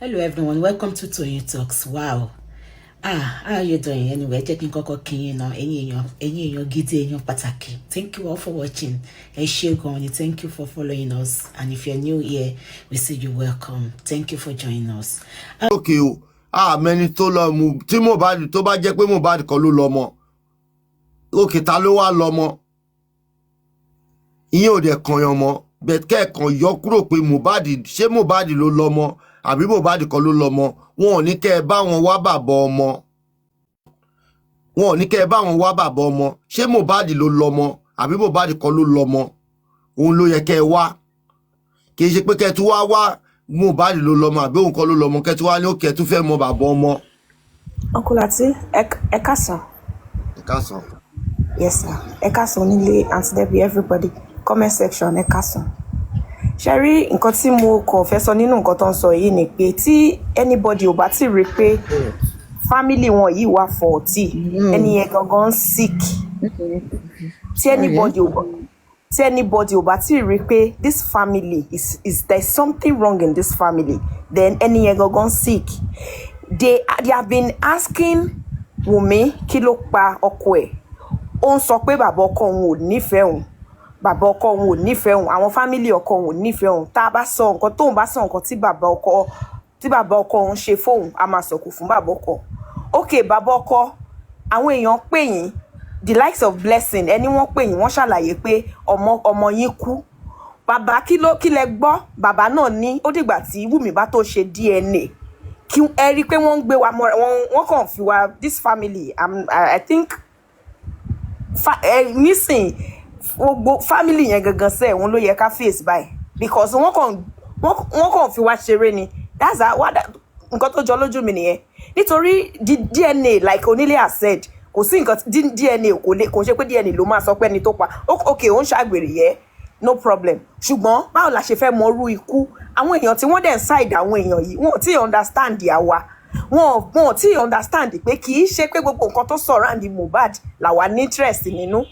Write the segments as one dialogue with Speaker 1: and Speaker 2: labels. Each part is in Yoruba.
Speaker 1: Hello everyone, welcome to Toyeen Talks. Wow. How are you doing? Anyway, checking koko kin na ẹ̀yin gidi èèyàn pàtàkì. Thank you all for watching. Thank you for following us. And if you're new here, we say you welcome. Thank you for joining us.
Speaker 2: Okay o. Many tó lọ mú tí Mohbad tó bá jẹ́ pé Mohbad kọ́ ló lọ́mọ. Okay, ta ló wá lọ́mọ. Ìyẹn ò dẹ̀ kan yan mọ́. Bet ke kan yọ kúrò pé Mohbad ṣé Mohbad ló lọ́mọ àbí Mohbad kọ́ ló lọ́mọ. Wọn ò ní kẹ́ bá wọn wá bàbá ọmọ. Wọn ò ní kẹ́ bá wọn wá bàbá ọmọ. Ṣé Mohbad ló lọ́mọ àbí Mohbad kọ́ ló lọ́mọ. Òun ló yẹ kẹ́ wá. Kì í ṣe pé kẹ́ tú wá Mohbad ló lọ́mọ àbí òun kọ́ ló lọ́mọ kẹ́ tú wá ní òkè tú fẹ́ mọ bàbá ọmọ.
Speaker 3: Uncle Lati, ẹ káàsán.
Speaker 2: Ẹ káàsán.
Speaker 3: Yes sir. Ẹ káàsán nílé Aunty Debbie, everybody. Comment section ẹ káàsán. Sherry, nǹkan tí mo kàn fẹ́ sọ nínú nǹkan tó ń sọ yìí ni pé tí anybody ò bá ti rí pé family wọn yìí wà faulty, ẹni yẹn gangan sick. Tí anybody ò bá ti rí pé this family is there's something wrong in this family, then ẹni yẹn gangan sick. They have been asking Wunmi kí ló pa ọkọ ẹ̀. Ó ń sọ pé bàbá ọkọ òun ò nífẹ̀ẹ́ òun. Bàbá ọkọ òun ò nífẹ̀ẹ́ òun, àwọn family ọkọ òun ò nífẹ̀ẹ́ òun. Tá bá sọ nǹkan tóun bá sọ nǹkan tí bàbá ọkọ òun ṣe fóun, a máa sọkù fún bàbá ọkọ. Okay, bàbá ọkọ, àwọn èèyàn pè yín, the likes of Blessing, ẹni wọ́n pè yín, wọ́n ṣàlàyé pé ọmọ yín kú. Bàbá kí lẹ gbọ́? Bàbá náà ní ó dìgbà tí Wùmí bá tó ṣe DNA. Kí ẹ rí pé wọ́n ń gbé wa wọ́n kàn fi wa this family, I think nísìn gbogbo family yẹn gangan sẹ wọn ló yẹ ká face by because wọ́n kàn fi wá ṣeré ni. That's nǹkan tó jọ lójú mi nìyẹn. Nítorí DNA like Onílé has said, kò sí nǹkan DNA kò ṣe pé DNA ló máa sọ pé ẹni tó pa. Okay, ó ń ṣàgbèrè yẹ, no problem. Ṣùgbọ́n báwo la ṣe fẹ́ mọ irú ikú? Àwọn èèyàn tí wọ́n dẹ̀ ń side àwọn èèyàn yìí, wọn ò tí understand àwa. Wọn ò tí understand pé kì í ṣe pé gbogbo nǹkan tó surround Mohbad làwa ní interest nínú.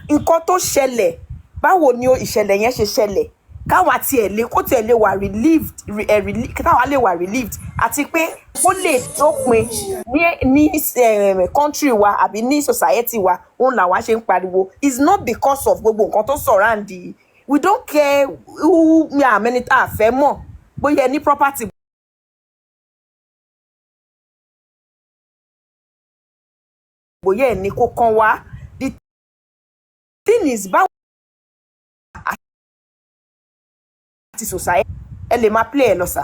Speaker 3: Nǹkan tó ṣẹlẹ̀, báwo ni ìṣẹ̀lẹ̀ yẹn ṣe ṣẹlẹ̀? Káwa kó tiẹ̀ lè wà relieved àti pé ó lè dópin ní country wa àbí ní society wa, òun làwa ṣe ń pariwo. It's not because of gbogbo nǹkan tó surround the, we don't care who many tá a fẹ́ mọ̀ bóyá ní property bóyá ẹni kó kàn wá. The thing is báwo àti society ẹ lè máa play ẹ lọ sà.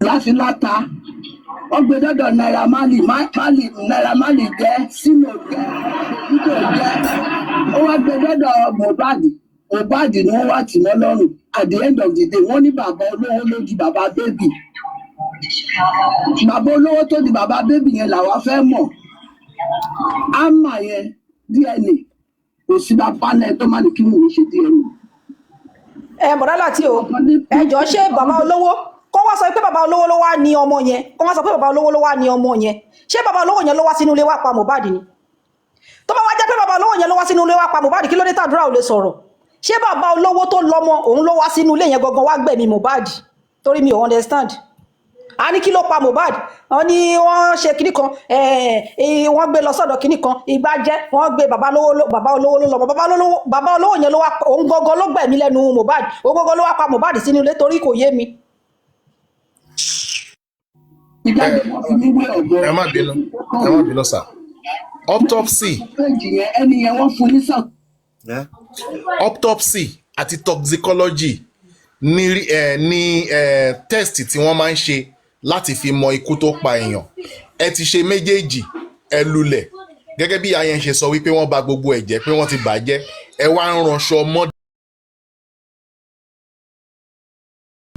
Speaker 4: Láti láta wọ́n gbé dọ́dọ̀ Naira Marley jẹ́ sínú jẹ́ ó wá gbé dọ́dọ̀ Mohbad ni wọ́n wá tì wọ́n lọ́rùn. At the end of the day wọ́n ní bàbá olówó ló di bàbá bébì. Bàbá olówó tó di bàbá bébì yẹn làwa fẹ́ mọ̀. Àmà yẹn DNA kò sí bá panel tó má ní kí Wùmí ṣe DNA.
Speaker 5: Bọ̀dá Láti o, ẹjọ́ ṣé bàbá olówó kọ́ wá sọ pé bàbá olówó ló wá ní ọmọ yẹn, kọ́ wá sọ pé bàbá olówó ló wá ní ọmọ yẹn, ṣé bàbá olówó yẹn ló wá sínú ilé wá pa Mohbad ni? Tó bá wá jẹ́ pé bàbá olówó yẹn ló wá sínú ilé wá pa Mohbad, kí ló dé tàdúrà ò lè sọ̀rọ̀? Ṣé bàbá olówó tó lọ́mọ òun ló wá sínú ilé yẹn gangan wá gbẹ̀mí Mohbad? Torí mi ò understand. A ní kí ló pa Mohbad? Wọ́n ní wọ́n ṣe kinní kan, wọ́n gbé lọ sọ́dọ̀ kinní kan, ìgbà jẹ́ wọ́n gbé bàbá olówó ló lọ́mọ. Bàbá olówó yẹn ló wá òun gangan ló gbẹ̀mí lẹ́nu Mohbad. Òun gangan ló wá pa Mohbad sínú ilé torí kò yé mi.
Speaker 6: Ẹ má bínú sir. Autopsy àti toxicology ní test tí wọ́n máa ń ṣe láti fi mọ ikú tó pa èèyàn. Ẹ ti ṣe méjèèjì, ẹ lulẹ̀ gẹ́gẹ́ bí ayẹn ṣe sọ wípé wọ́n bà gbogbo ẹ̀ jẹ́ pé wọ́n ti bàjẹ́. Ẹ wá ń ránṣọ mọ́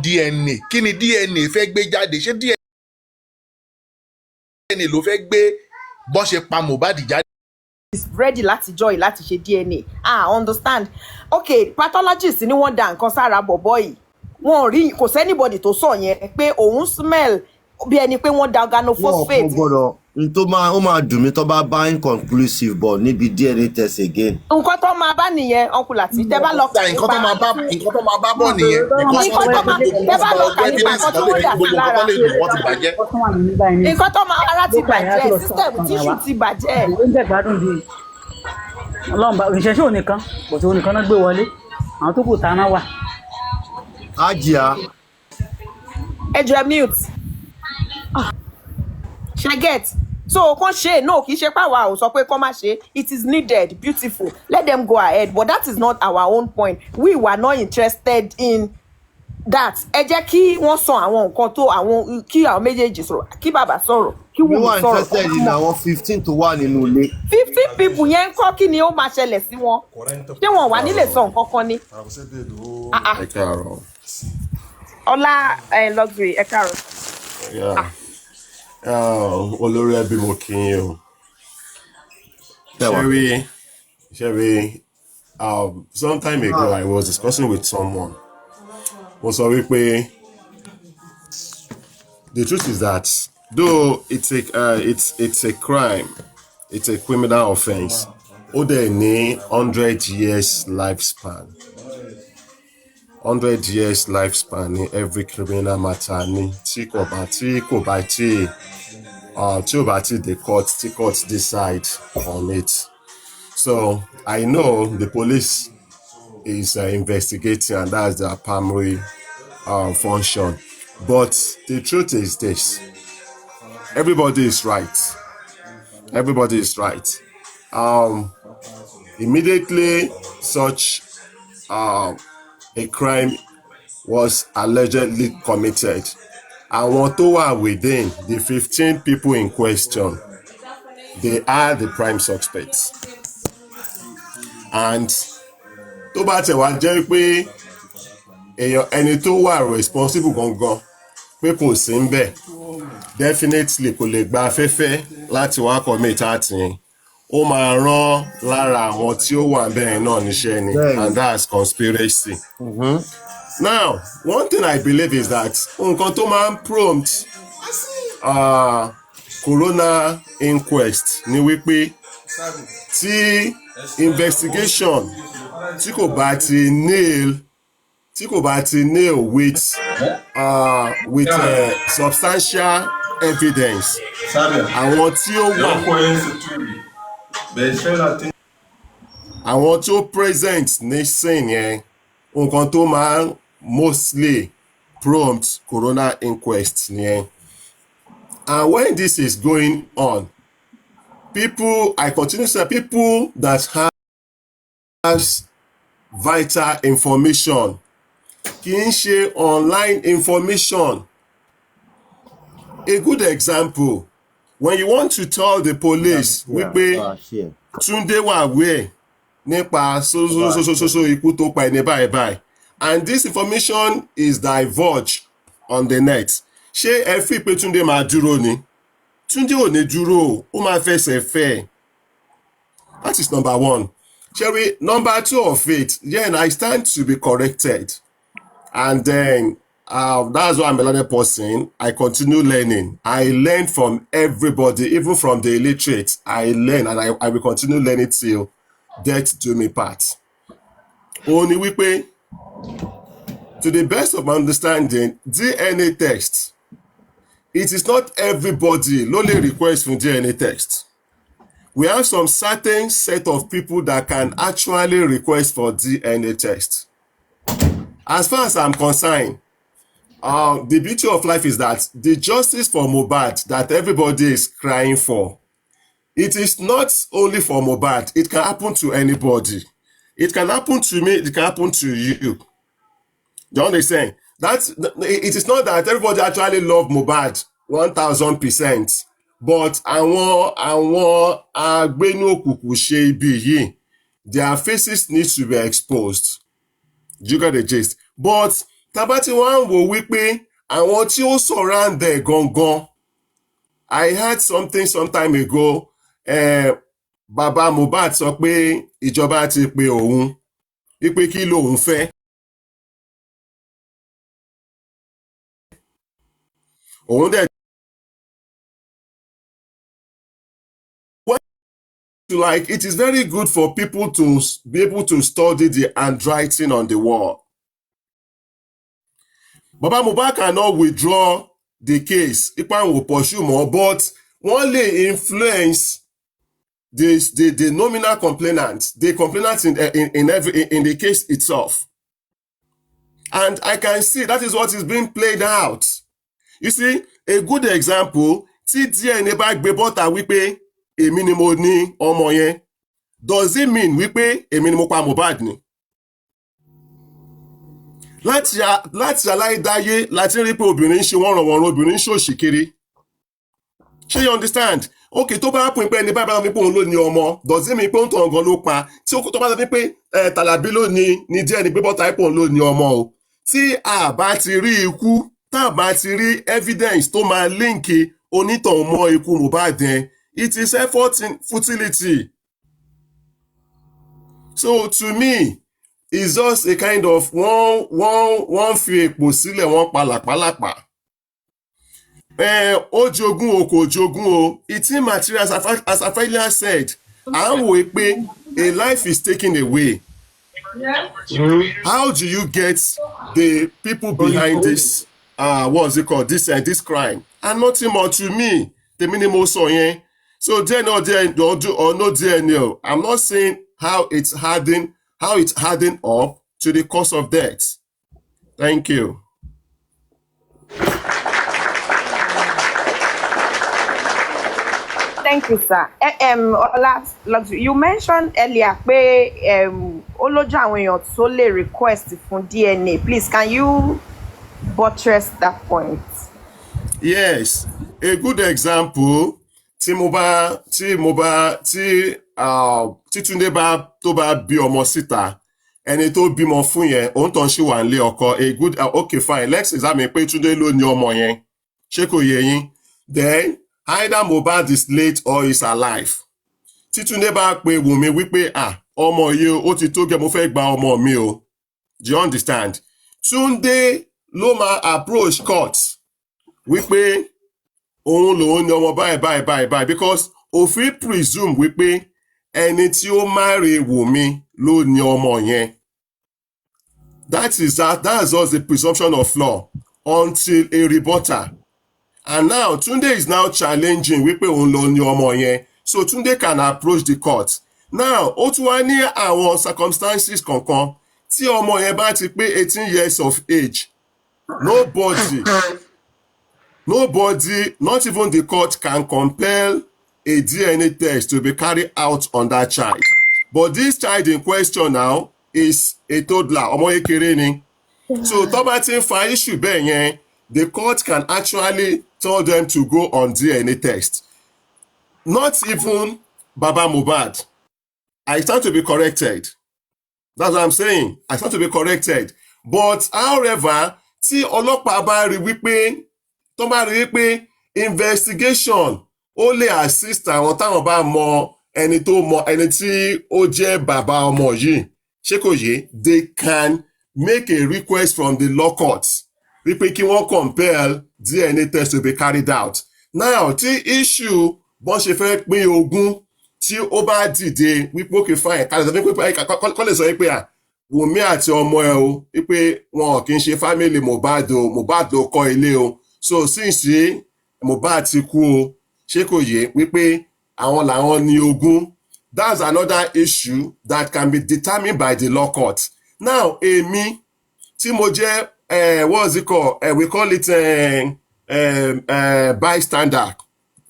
Speaker 6: DNA. Kí ni DNA fẹ́ gbé jáde? Ṣé DNA ló fẹ́ gbé bọ́n ṣe pa Mohbad jáde?
Speaker 3: Is ready láti joy láti ṣe DNA. Understand? Okay, pathologist ni wọ́n dá nǹkan sára bọ̀bọ́ yìí. Wọ́n rí kò sẹ́nibody tó sọ yẹn pé òun smell bí ẹni pé wọ́n da organophosphate.
Speaker 2: n tó máa ó máa dùn mí tó bá bá inconclusive bọ̀ níbi DNA test again.
Speaker 3: nǹkan tó máa bá nìyẹn uncle àti tẹ́ bá lọ kà
Speaker 6: nǹkan tó máa bá bọ̀ nìyẹn
Speaker 3: nǹkan tó máa tẹ́ bá lọ kà nípa nǹkan tí wọ́n dà sí lára
Speaker 6: wọ́n ti bàjẹ́.
Speaker 3: nǹkan tó máa ara ti bàjẹ́ system tíṣù ti bàjẹ́.
Speaker 7: oúnjẹ gbádùn bíi ọlọ́mọba òṣìṣẹ́ ò nìkan bọ̀tí òun nìkan náà gbé wọlé àwọn tó kù tá náà wà.
Speaker 2: Ajia.
Speaker 3: ẹ jẹ́ mute ṣe get so kàn ṣe no kì í ṣe pàwọ́ ò sọ pé kàn má ṣe it is needed beautiful let them go ahead but that is not our own point we were not interested in that ẹ jẹ́ kí wọ́n sọ àwọn nǹkan tó àwọn kí àwọn méjèèjì sọ̀rọ̀ kí bàbá sọ̀rọ̀ kí
Speaker 2: We
Speaker 3: wọ́n
Speaker 2: were
Speaker 3: sọ̀rọ̀
Speaker 2: interested in àwọn 15 tó wà nínú ilé.
Speaker 3: 15 people yẹn ń kọ́ kí ni ó máa ṣẹlẹ̀ sí wọn ṣé wọn wà nílé sọ nǹkan kan ni.
Speaker 6: ẹ káàárọ̀.
Speaker 3: Ọlá luxury ẹ káàárọ̀.
Speaker 8: Olori Ebi mo kí yín o. Sherry, some time ago I was discussing with someone. Mo sọ wípé the truth is that though it's a crime, it's a criminal offence. Ó dẹ̀ ní 100 years lifespan. 100 years lifespan in every criminal matter ni tí kò bá the court decide on it. So I know the police is investigating and that's their primary function. But the truth is this: everybody is right. Everybody is right. Immediately such a crime was allegedly committed, àwọn tó wà within the 15 people in question, they are the prime suspects. And tó bá tẹ̀ wá jẹ́ pé ẹni tó wà responsible gangan pé kò sí ń bẹ̀, definitely kò lè gba afẹ́fẹ́ láti wá commit àtìyìn. Ó máa rán lára àwọn tí ó wà bẹ́ẹ̀ náà níṣẹ́ ni, and that's conspiracy. Now, one thing I believe is that nǹkan tó máa ń prompt coroner inquest ni wípé tí investigation tí kò bá ti nail with substantial evidence, àwọn tí ó wà àwọn tó present ní scene yẹn, nǹkan tó máa mostly prompt coroner inquest yẹn. And when this is going on, I continue to say people that has vital information, kì í ṣe online information. A good example, when you want to tell the police wípé Túndé wà wẹ̀ nípa so ikú tó pa ẹni báyìí, and this information is divulged on the net, ṣé ẹ fi pé Túndé máa dúró ni? Túndé ò ní dúró, ó máa fẹsẹ̀ fẹ́. That is number one. Sherry, number two of it, yeah, I stand to be corrected. And then that's why I'm a learned person. I continue learning. I learn from everybody, even from the illiterate. I learn, and I will continue learning till death do me part. Only wípé, to the best of my understanding, DNA test, it is not everybody only request for DNA test. We have some certain set of people that can actually request for DNA test. As far as I'm concerned, the beauty of life is that the justice for Mohbad that everybody is crying for, it is not only for Mohbad. It can happen to anybody. It can happen to me. It can happen to you. Do you understand? It is not that everybody actually love Mohbad 1000%, but àwọn agbénú òkùnkùn ṣe ibi yìí, their faces need to be exposed. You got the gist? But tabati wan wo wípé àwọn tí ó surround there gangan. I heard something some time ago. Baba Mohbad sọ pé ìjọba ti pe òun wípé kí lòun fẹ́. Òun dẹ̀ like, it is very good for people to be able to study the handwriting on the wall. Baba Mohbad cannot withdraw the case. Ipan will pursue more, but only influence the nominal complainant, the complainant in the case itself. And I can see that is what is being played out. You see, a good example, tí DNA bá gbé bọ́ta wípé èmi ni mo ní ọmọ yẹn, does it mean wípé èmi ni mo pa Mohbad ni? Láti aláìdáyé láti rí pé obìnrin ń ṣe wọ́nranwọ̀nran, obìnrin ń ṣòṣì kiri. Ṣé you understand? Okay, tó bá pín pé ẹni báyìí bá wípé òun ló ní ọmọ, does it mean pé òun tó ọ̀gán ló pa? Tí tó bá sọ pé Tàlàbí ló ní DNA gbé bọ́ta pé òun ló ní ọmọ o. Tí a bá ti rí ikú, tá a bá ti rí evidence tó máa líǹkì onítàn mọ́ ikú Mohbad yẹn, it is effort in futility. So to me, it's just a kind of wọ́n fi èpò sílẹ̀ wọ́n palàpálàpà. Ó jogún o kò jogún o, it's immaterial as Afalia said. À ń wò pé a life is taken away. How do you get the people behind this? What's it called? This crime, and nothing more to me. The minimal so yẹn. So DNA or no DNA. I'm not saying how it's hardened up to the cause of death. Thank you.
Speaker 3: Thank you, sir. You mentioned earlier pé olójú àwọn èèyàn tó lè request fún DNA. Please, can you buttress that point?
Speaker 8: Yes, a good example. Tí Túndé tó bá bí ọmọ síta, ẹni tó bímọ fún yẹn, òun tàn ṣì wà nílé ọkọ. A good okay fine. Let's examine pé Túndé ló ní ọmọ yẹn. Ṣé kò yé yín? Then either Mohbad is late or is alive. Tí Túndé bá pe Wùnmí wípé ọmọ yìí ó ti tó gẹ́ mo fẹ́ gba ọmọ mi o. Do you understand? Túndé ló máa approach court wípé òun lòun ní ọmọ báyìí because òfin presume wípé ẹni tí ó marry Wùnmí ló ní ọmọ yẹn. That's just the presumption of law until a rebuttal. And now Túndé is now challenging wípé òun ló ní ọmọ yẹn, so Túndé can approach the court. Now ó tún wá ní àwọn circumstances kankan tí ọmọ yẹn bá ti pé 18 years of age, nobody, not even the court, can compel a DNA test to be carried out on that child. But this child in question now is a toddler, ọmọ kékeré ni. So tó bá ti ń fa issue bẹ́ẹ̀ yẹn, the court can actually tell them to go on DNA test. Not even Baba Mohbad. I stand to be corrected. That's what I'm saying. I stand to be corrected. But however, tí ọlọ́pàá bá rí wípé tó bá rí wípé investigation ó lè assist àwọn táwọn bá mọ ẹni tí ó jẹ́ bàbá ọmọ yìí, ṣé kò yé? They can make a request from the law courts wípé kí wọ́n compel DNA test to be carried out. Now tí issue bọ́n ṣe fẹ́ pín ogún tí ó bá dìde wípé okay fine kọ́ lè sọ wípé Wùnmí àti ọmọ ẹ o wípé wọn kì í ṣe family Mohbad o, Mohbad ló kọ́ ilé o, so since Mohbad ti kú o, ṣé kò yé wípé àwọn làwọn ní ogún. That's another issue that can be determined by the law court. Now èmi tí mo jẹ́ what's it called? We call it bystander.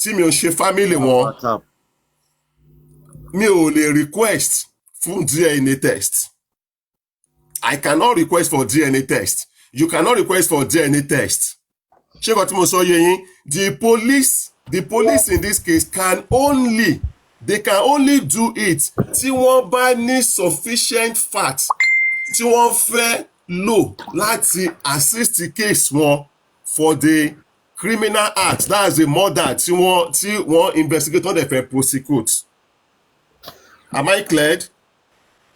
Speaker 8: Tí mi ò ṣe family wọn, mi ò lè request fún DNA test. I cannot request for DNA test. You cannot request for DNA test. Ṣé kò tí mo sọ yé yín? The police in this case can only do it tí wọ́n bá ní sufficient facts tí wọ́n fẹ́ lò láti assist the case wọn for the criminal act, that's the murder tí wọ́n investigate wọ́n dẹ̀ fẹ́ prosecute. Am I cleared?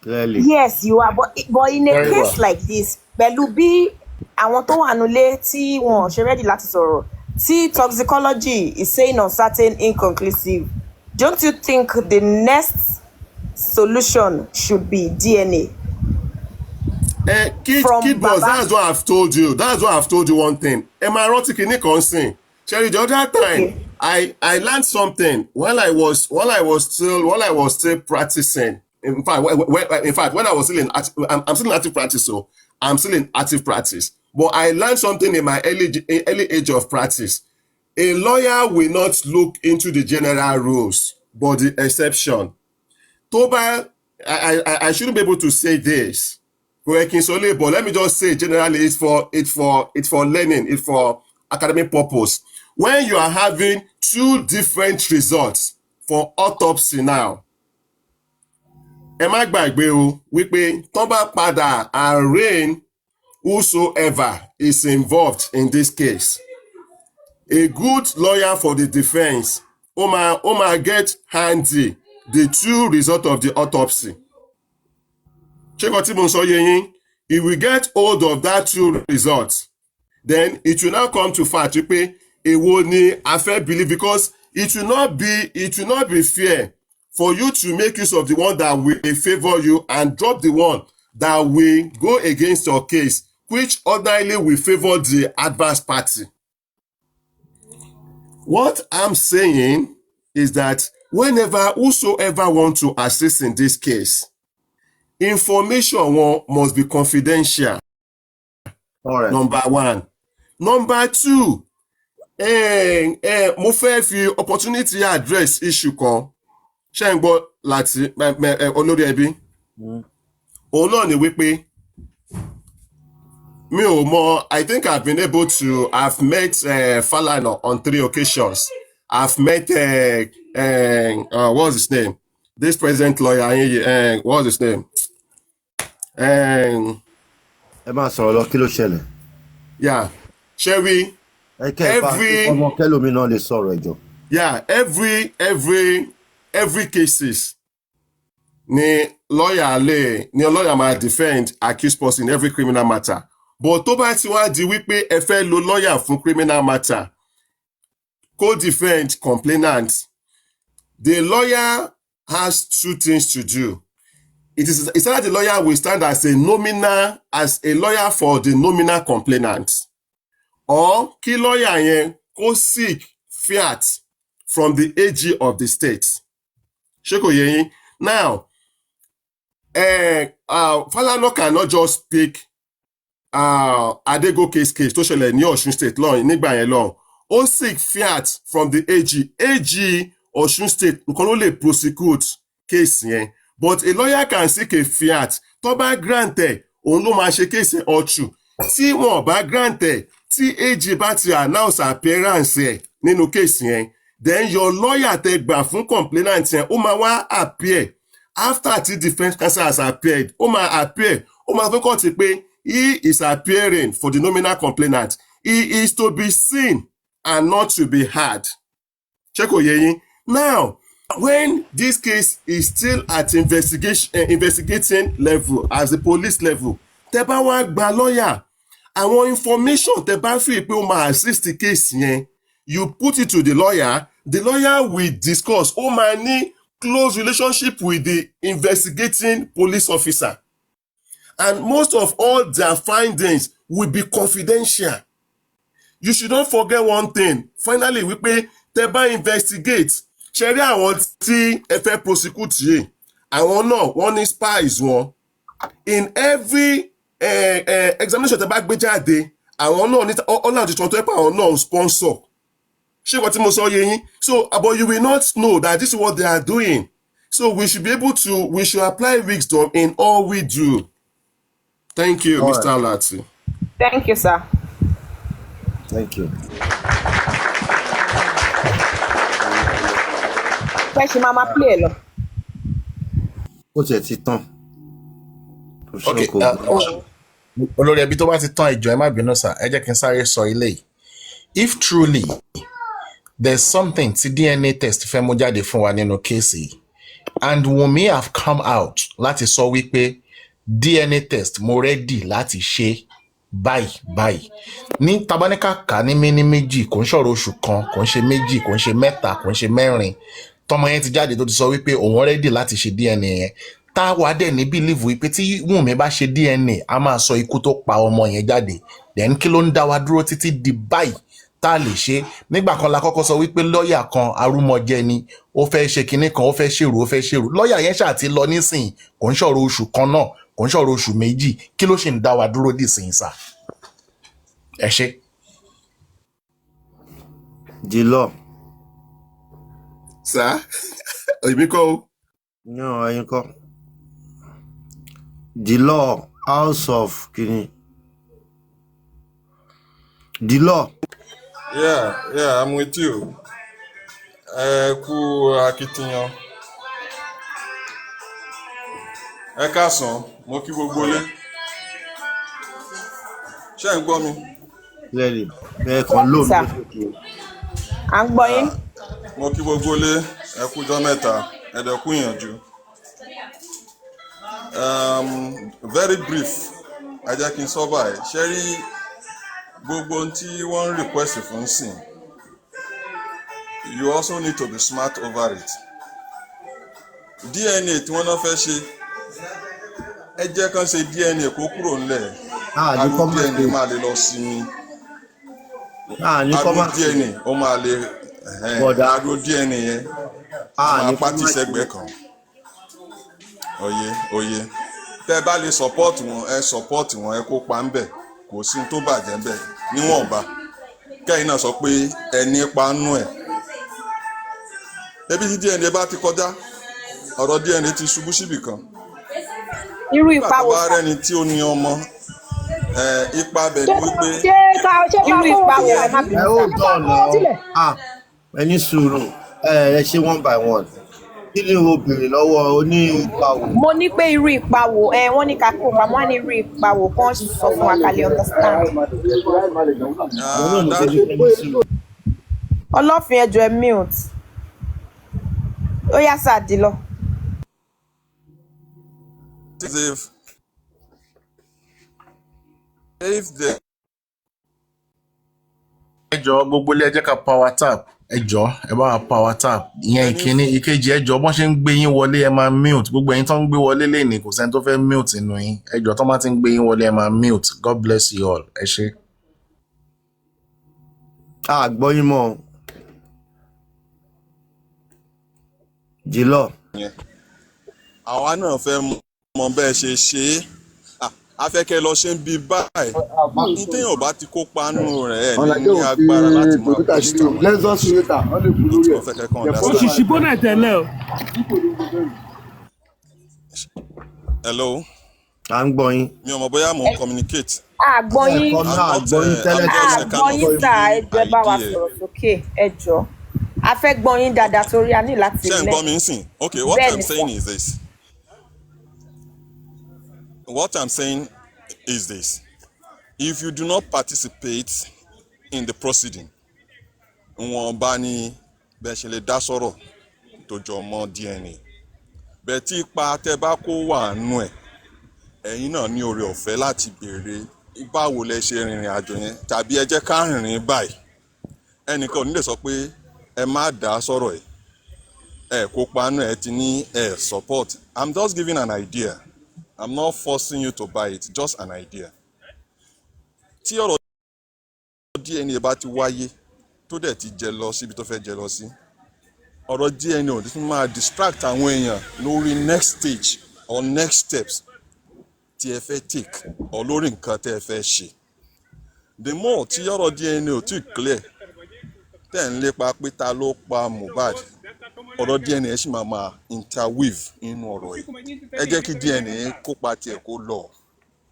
Speaker 2: Clearly.
Speaker 3: Yes, you are. But in a
Speaker 6: Very
Speaker 3: case
Speaker 6: well.
Speaker 3: like this, pẹ̀lú bí àwọn tó wà nílé tí wọn ṣe ready láti sọ̀rọ̀, tí toxicology is saying uncertain, inconclusive, don't you think the next solution should be DNA?
Speaker 8: Kid boss, that's what I've told you. That's what I've told you one thing. Am I wrong? Kini concern. Sherry, the other time,
Speaker 3: Okay.
Speaker 8: I learned something while I was still practicing. In fact, when I was still I'm still in active practice, so I'm still in active practice. But I learned something in my early age of practice. A lawyer will not look into the general rules, but the exception. Toba, I shouldn't be able to say this. But let me just say generally it's for learning, it's for academic purpose. When you are having two different results for autopsy now, ẹ má gbàgbé o wípé tán bá padà arraign whosoever is involved in this case. A good lawyer for the defense, ó máa get handy the two results of the autopsy. Check what mo sọ yé yín. If we get hold of that two results, then it will now come to fact pé èwo ni a fẹ́ believe, because it will not be fair for you to make use of the one that will favor you and drop the one that will go against your case, which ordinarily will favor the adverse party. What I'm saying is that whosoever want to assist in this case, information one must be confidential.
Speaker 2: All right.
Speaker 8: Number one. Number two, mo fẹ́ fi opportunity address issue kan. Ṣé ń gbọ́ láti Olori Ebi? Òun náà ni wípé mi ò mọ, I think I've met Falana on 3 occasions. I've met what's his name? This present lawyer, what's his name?
Speaker 2: Ẹ máa sọ̀rọ̀ lọ, kí ló ṣẹlẹ̀?
Speaker 8: Yeah, Sherry.
Speaker 2: Ọmọ kẹlòmí náà lè sọ̀rọ̀ ẹjọ́.
Speaker 8: Yeah, every cases ni lawyer máa defend accused person in every criminal matter. But tó bá ti wá di wípé ẹ fẹ́ lo lawyer fún criminal matter, co-defend complainant, the lawyer has two things to do. It's either the lawyer will stand as a lawyer for the nominal complainant, or kí lawyer yẹn kó seek fiat from the AG of the state. Ṣé kò yé yín? Now, Falana cannot just pick Adegoke's case tó ṣẹlẹ̀ ní Ọ̀ṣun state law nígbà yẹn lọ. Ó seek fiat from the AG Ọ̀ṣun state nìkan ló lè prosecute case yẹn. But a lawyer can seek a fiat. Tó bá grant ẹ̀, òun ló máa ṣe case ẹ̀ ọ̀tún. Tí wọ́n bá grant ẹ̀, tí AG bá ti announce appearance ẹ̀ nínú case yẹn, then your lawyer tẹ gbà fún complainant yẹn, ó máa wá appear. After the defense counsel has appeared, ó máa appear. Ó máa fẹ́ kọ́ ti pé he is appearing for the nominal complainant. He is to be seen and not to be heard. Check kò yé yín. Now, when this case is still at investigating level, as the police level, tẹ́ bá wá gba lawyer, àwọn information tẹ́ bá fi pé ó máa assist the case yẹn, you put it to the lawyer will discuss. Ó máa ní close relationship with the investigating police officer. And most of all their findings will be confidential. You should not forget one thing. Finally, wípé tẹ́ bá investigate, ṣe rí àwọn tí ẹ fẹ́ prosecute yìí, àwọn náà wọ́n ní spies wọn. In every examination tẹ́ bá gbé jáde, àwọn náà ní ọ̀nà àti ìtọ́jú ẹ̀pọ̀ àwọn náà sponsor. Ṣé wọ́n tí mo sọ yé yín? So, but you will not know that this is what they are doing. So we should apply wisdom in all we do. Thank you, all Mr. Right. Lati.
Speaker 3: Thank you, sir.
Speaker 2: Thank you.
Speaker 3: Fẹ́ṣin máa play lọ.
Speaker 2: Ó tiẹ̀ ti tán.
Speaker 6: Okay, Olori Ebi tó bá ti tán ìjọ ẹ má bínú sir, ẹ jẹ́ kí n sáré sọ ilé. If truly there's something tí DNA test fẹ́ mú jáde fún wa nínú kéèsì, and Wunmi have come out láti sọ wípé DNA test mo ready láti ṣe báyìí. Ní tabaníkà ká ní méjì, kò ń ṣọ̀rọ̀ oṣù kan, kò ń ṣe méjì, kò ń ṣe mẹ́ta, kò ń ṣe mẹ́rin. tọmọ yẹn ti jáde tó ti sọ wípé òun ready láti ṣe DNA yẹn, tá a wá dẹ̀ ní bílíìfù wípé tí Wùnmí bá ṣe DNA a máa sọ ikú tó pa ọmọ yẹn jáde, then kí ló ń dá wa dúró títí di báyìí tá a lè ṣe? Nígbà kan la kọ́kọ́ sọ wípé lọ́ọ̀yà kan arúmọjẹ ni, ó fẹ́ ṣe kinní kan, ó fẹ́ ṣèrú, lọ́ọ̀yà yẹn ṣáà ti lọ nísìnyí, kò ń ṣọ̀rọ̀ oṣù kan náà, kò ń ṣọ̀rọ̀ oṣù méjì, kí ló ṣì ń dá wa dúró dìsìn sà? Ẹ ṣé.
Speaker 2: The law.
Speaker 8: Sir, èmi kọ́ o.
Speaker 2: No, ẹ̀yin kọ́. The law, House of Kini. The law.
Speaker 9: Yeah, I'm with you. Ẹ kú akitiyan. Ẹ káàsán, mo kí gbogbo ilé. Ṣé ẹ̀ ń gbọ́ mi?
Speaker 2: Clearly. Bẹ́ẹ̀ kan lóun ló ṣètò.
Speaker 3: À ń gbọ́ yín.
Speaker 9: Mo kí gbogbo ilé, ẹ kú ọjọ́ mẹ́ta, ẹ dẹ̀ kú ìyànjú. Very brief, ẹ jẹ́ kí n sọ báyìí. Ṣé rí gbogbo ohun tí wọ́n ń request fún sìn? You also need to be smart over it. DNA tí wọ́n náà fẹ́ ṣe, ẹ jẹ́ kán ṣe DNA kó kúrò ńlẹ̀. Àgbo DNA máa lè lọ sinmi. Àgbo DNA ó máa lè àgbo DNA yẹn máa pàtì sẹ́gbẹ̀ẹ́ kan. Oyè tẹ́ bá lè support wọn, ẹ kópa ń bẹ̀, kò sí tó bàjẹ́ ń bẹ̀ níwọ̀nba. Kẹ́yìn náà sọ pé ẹni panú ẹ̀. Ebi tí DNA bá ti kọjá, ọ̀rọ̀ DNA ti ṣubú síbì kan.
Speaker 3: Irú ipa wo?
Speaker 9: Bàbá rẹni tí ó ní ọmọ, ipa bẹ̀ ni wípé.
Speaker 3: Irú ipa wo ẹ má bínú
Speaker 2: Ẹ ó dọ̀nà ẹni sùúrù ẹ ṣe one by one. Kí ni o béèrè lọ́wọ́ oní ipa wo?
Speaker 3: Mo ní pé irú ipa wo wọ́n ní ká kó pa, wọ́n ní irú ipa wo kán sọ fún wa ká lè understand. Ọlọ́fin ẹjọ́ ẹ mute. Ó yá sáàdì lọ.
Speaker 6: Ẹ jọ̀ọ́ gbogbo ilé ẹ jẹ́ ká power tap, ẹ jọ̀ọ́ ẹ bá wa power tap, ìyẹn ìkíní. Ìkejì ẹ jọ̀ọ́ bọ́n ṣe ń gbé yín wọlé ẹ máa mute, gbogbo ẹ̀yin tó ń gbé wọlé lénìí kò sẹ́ni tó fẹ́ mute nínú yín, ẹ jọ̀ọ́ tó bá ti ń gbé yín wọlé ẹ máa mute. God bless you all. Ẹ ṣé.
Speaker 2: Gbọ́ yín mọ́. Jìlọ.
Speaker 9: Àwa náà fẹ́ mọ bẹ́ẹ̀ ṣe ṣe é. Afẹ́kẹ́ lọ ṣe ń bi báyìí. Ní téèyàn bá ti kópa nù rẹ̀ ẹ̀ ní agbára láti máa bọ́ síta.
Speaker 10: Òṣìṣì bọ́nà tẹ́lẹ̀ o.
Speaker 9: Hello.
Speaker 2: À ń gbọ́ yín.
Speaker 9: Mi ò mọ̀ bóyá mò ń communicate.
Speaker 3: Àgbọ̀ yín
Speaker 2: tẹ́lẹ̀.
Speaker 3: Àgbọ̀ yín ta ẹjọ́ bá wa sọ̀rọ̀ sókè ẹjọ́. A fẹ́ gbọ́ yín dáadáa torí a ní láti
Speaker 9: Ṣé ń gbọ́ mi ń sìn? Okay, what I'm saying is this. What I'm saying is this. If you do not participate in the proceeding, wọ́n bá ní bẹ́ẹ̀ ṣe lè dá sọ̀rọ̀ tó jọ mọ́ DNA. Bẹ́ẹ̀ tí ipa tẹ́ bá kó wà nù ẹ̀, ẹ̀yin náà ní oore ọ̀fẹ́ láti béèrè báwo lẹ ṣe rìnrìn àjò yẹn tàbí ẹ jẹ́ ká rìnrìn báyìí. Ẹnìkan ò ní lè sọ pé ẹ má dá sọ̀rọ̀ ẹ kópa nù ẹ ti ní ẹ support. I'm just giving an idea. I'm not forcing you to buy it, just an idea. Tí ọ̀rọ̀ DNA bá ti wáyé tó dẹ̀ ti jẹ lọ síbi tó fẹ́ jẹ lọ sí, ọ̀rọ̀ DNA ò tún máa distract àwọn èèyàn lórí next stage or next steps tí ẹ fẹ́ take or lórí nǹkan tẹ́ ẹ fẹ́ ṣe. The more tí ọ̀rọ̀ DNA ò tí clear tẹ́ ń lépa pé ta ló pa Mohbad, ọ̀rọ̀ DNA ṣì máa interweave nínú ọ̀rọ̀ yìí. Ẹ jẹ́ kí DNA kópa tiẹ̀ kó lọ,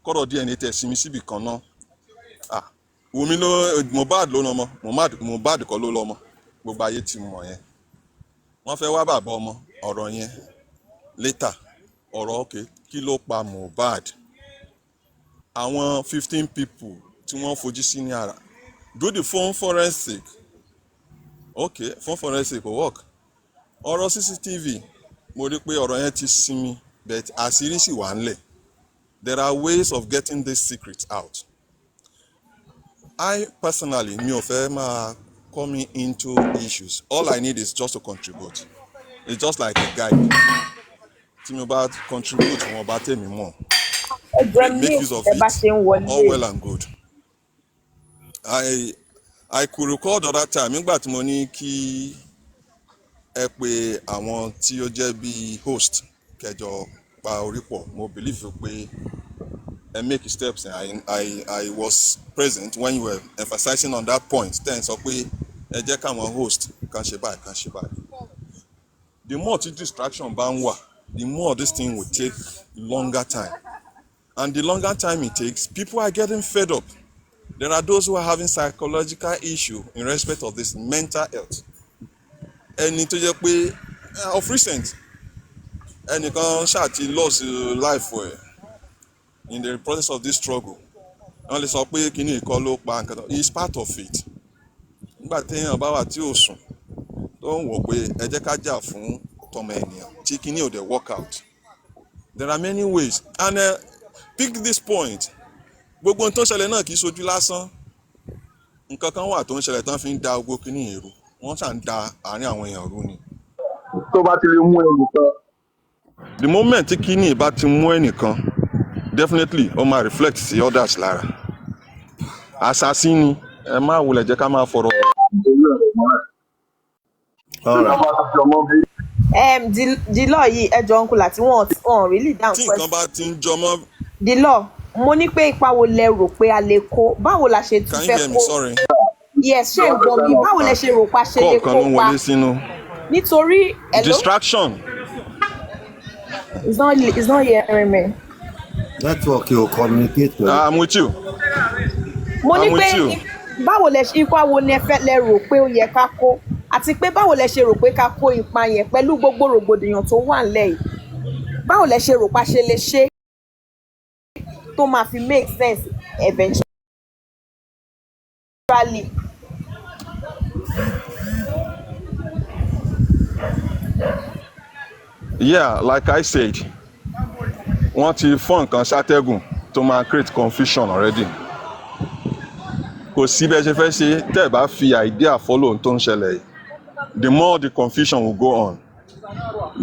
Speaker 9: kọ́rọ̀ DNA tẹ̀ sinmi síbì kan náà. Wùmí ló Mohbad ló lọ́mọ, Mohbad kọ́ ló lọ́mọ, gbogbo ayé ti mọ̀ yẹn. Wọ́n fẹ́ wá bàbá ọmọ, ọ̀rọ̀ yẹn later, ọ̀rọ̀ okay, kí ló pa Mohbad? Àwọn 15 people tí wọ́n fojú sí ní ara, do the phone forensic. Okay, phone forensic will work. Ọ̀rọ̀ CCTV, mo rí pé ọ̀rọ̀ yẹn ti sinmi, but àṣírí sì wà ńlẹ̀. There are ways of getting this secret out. I personally, mi ò fẹ́ máa coming into issues. All I need is just to contribute. it's just like a guide. Tí mo bá contribute wọn bá tèmi mọ̀, make use of it, all well and good. I could recall the other time nígbà tí mo ní kí ẹ pé àwọn tí ó jẹ́ bí host kẹjọ pa orí pọ̀, mo believe pé ẹ make steps. I was present when you were emphasizing on that point. Then sọ pé ẹ jẹ́ káwọn host kan ṣe báyìí. The more tí distraction bá ń wà, the more this thing will take longer time. And the longer time it takes, people are getting fed up. There are those who are having psychological issue in respect of this mental health. Ẹni tó jẹ́ pé of recent, ẹnìkan ṣáà ti lost life ẹ̀ in the process of this struggle. Wọ́n lè sọ pé kíní ìkọ́ ló pa nǹkan tó, it's part of it. Nígbà téèyàn bá wà tí ò sùn, tó ń wò pé ẹ jẹ́ ká jà fún tọmọ ènìyàn, tí kíní ò dẹ̀ work out. There are many ways, and pick this point. Gbogbo ohun tó ń ṣẹlẹ̀ náà kì í ṣojú lásán. Nǹkan kan wà tó ń ṣẹlẹ̀ tán fi ń da gbogbo kíní èrú. Wọ́n ṣà ń da àárín àwọn èèyàn rú ni.
Speaker 11: Tó bá ti lè mú ẹnìkan.
Speaker 9: The moment tí kíní bá ti mú ẹnìkan, definitely ó máa reflect sí others lára. Assassin ni, ẹ má wulẹ̀ jẹ́ ká máa fọ̀rọ̀.
Speaker 3: The law yìí ẹjọ́ uncle àti wọn really down
Speaker 9: question. Tí nǹkan bá ti ń jọmọ́.
Speaker 3: The law mo ní pé ipa wo lẹ rò pé a lè kó, báwo la ṣe tún fẹ́ kó.
Speaker 9: Can you hear me? Sorry.
Speaker 3: Yes, ṣé ń gbọ́ mi, báwo lẹ ṣe rò pa ṣe lè kó pa.
Speaker 9: Kọ̀ọ̀kan ló ń wọlé sínú.
Speaker 3: Nítorí
Speaker 9: distraction.
Speaker 3: It's not hearing me.
Speaker 2: Network you communicate with.
Speaker 9: I'm with you.
Speaker 3: Mo ní pé báwo lẹ ṣe ipa wo ni ẹ fẹ́ lẹ rò pé ó yẹ ká kó, àti pé báwo lẹ ṣe rò pé ká kó ipa yẹn pẹ̀lú gbogbo rògbòdìyàn tó wà nílẹ̀ yìí. Báwo lẹ ṣe rò pa ṣe lè ṣe tó máa fi make sense eventually.
Speaker 9: Yeah, like I said, wọ́n ti fọ́n nǹkan ṣàtẹ́gùn tó máa create confusion already. Kò sí bẹ́ẹ̀ ṣe fẹ́ ṣe tẹ́ ẹ̀ bá fi idea follow ohun tó ń ṣẹlẹ̀ yìí. The more the confusion will go on,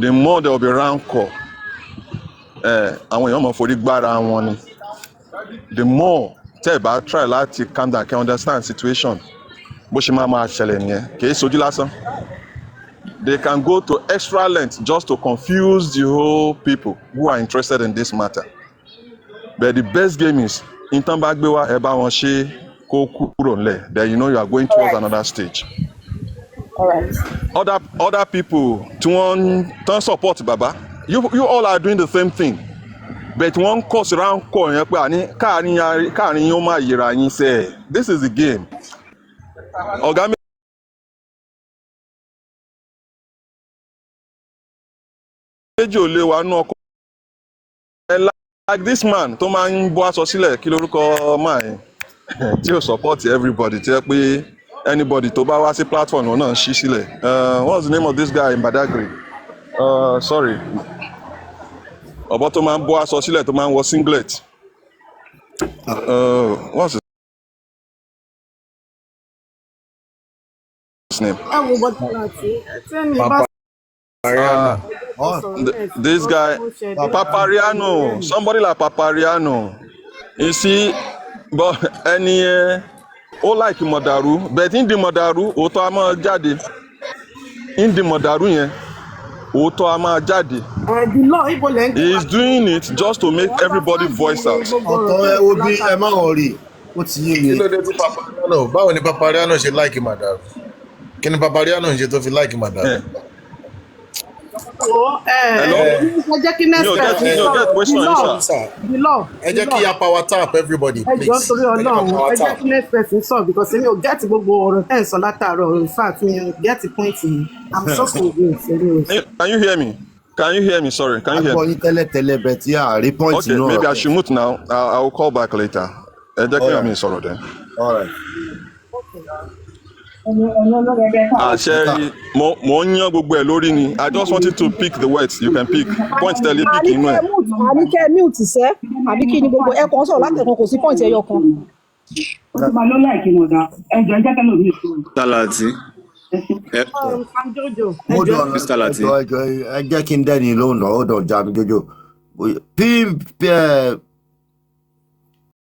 Speaker 9: the more there will be rancor. Àwọn èèyàn mọ̀ forí gbára wọn ni. The more tẹ́ ẹ̀ bá try láti calm down, can understand situation. Bó ṣe máa ṣẹlẹ̀ nìyẹn, kì í ṣojú lásán. They can go to extra length just to confuse the whole people who are interested in this matter. But the best game is, in tán bá gbé wá ẹ bá wọn ṣe kó kúrò ńlẹ̀. Then you know you are going towards another stage.
Speaker 3: All right.
Speaker 9: Other people tí wọ́n tán support baba, you all are doing the same thing. But wọ́n cause rancor yẹn pé àní káàrin yín ó máa yẹra yín sẹ́ẹ̀. This is the game. Ọ̀gá mi. Méjì ò lè wà nú ọkọ. Like this man tó máa ń bọ́ aṣọ sílẹ̀ kí lórúkọ máa yẹn tí ò support everybody tí ẹ pé anybody tó bá wá sí platform náà ṣí sílẹ̀. What's the name of this guy in Badagry? Sorry. Ọ̀bọ tó máa ń bọ́ aṣọ sílẹ̀ tó máa ń wọ singlet. What's his name? This guy, Papariano, somebody like Papariano. You see, but ẹni ó like Mọ̀dàrú, but in the Mọ̀dàrú, òótọ́ a máa jáde. In the Mọ̀dàrú yẹn, òótọ́ a máa jáde. He is doing it just to make everybody voice out.
Speaker 2: Ọ̀tọ̀ obi ẹ má wọrí, ó ti yé mi.
Speaker 6: Kí ló dé tí Papariano, báwo ni Papariano ṣe like Mọ̀dàrú? Kí ni Papariano ṣe tó fi like Mọ̀dàrú?
Speaker 5: Ẹ jẹ́ kí next person sọ.
Speaker 6: Ẹ jẹ́ kí a power tap everybody, please.
Speaker 5: Ẹ jọ torí Ọlọ́run, ẹ jẹ́ kí next person sọ because èmi ò get gbogbo ọ̀rọ̀ tẹ́ ẹ̀ sọ látàárọ̀. In fact, mi ò get the point yìí. I'm so confused.
Speaker 9: Can you hear me? Can you hear me? Sorry, can you hear me?
Speaker 2: Tẹ́lẹ̀ but yeah, point.
Speaker 9: Okay, maybe I should mute now. I will call back later. Ẹ jẹ́ kí àmì sọ̀rọ̀ dẹ̀.
Speaker 2: All right.
Speaker 9: Àṣẹ mo ń yan gbogbo ẹ̀ lórí ni. I just wanted to pick the words you can pick. Point tẹ́lẹ̀ pick inú ẹ̀.
Speaker 5: Àníkẹ́ mute sẹ́, àbí kí ni gbogbo ẹ̀kọ́ sọ̀rọ̀ látẹ̀kọ́ kò sí point ẹyọ kan.
Speaker 4: Ó ti máa ló láìkí wọn dá. Ẹjọ́ jẹ́ kẹ́lò mi sùn.
Speaker 11: Tálàtì.
Speaker 10: Sam Jojo.
Speaker 2: hold on
Speaker 12: Mr. Lati.
Speaker 2: ẹ jẹ́ kí n dẹ́ni lóhùn náà hold on Jam Jojo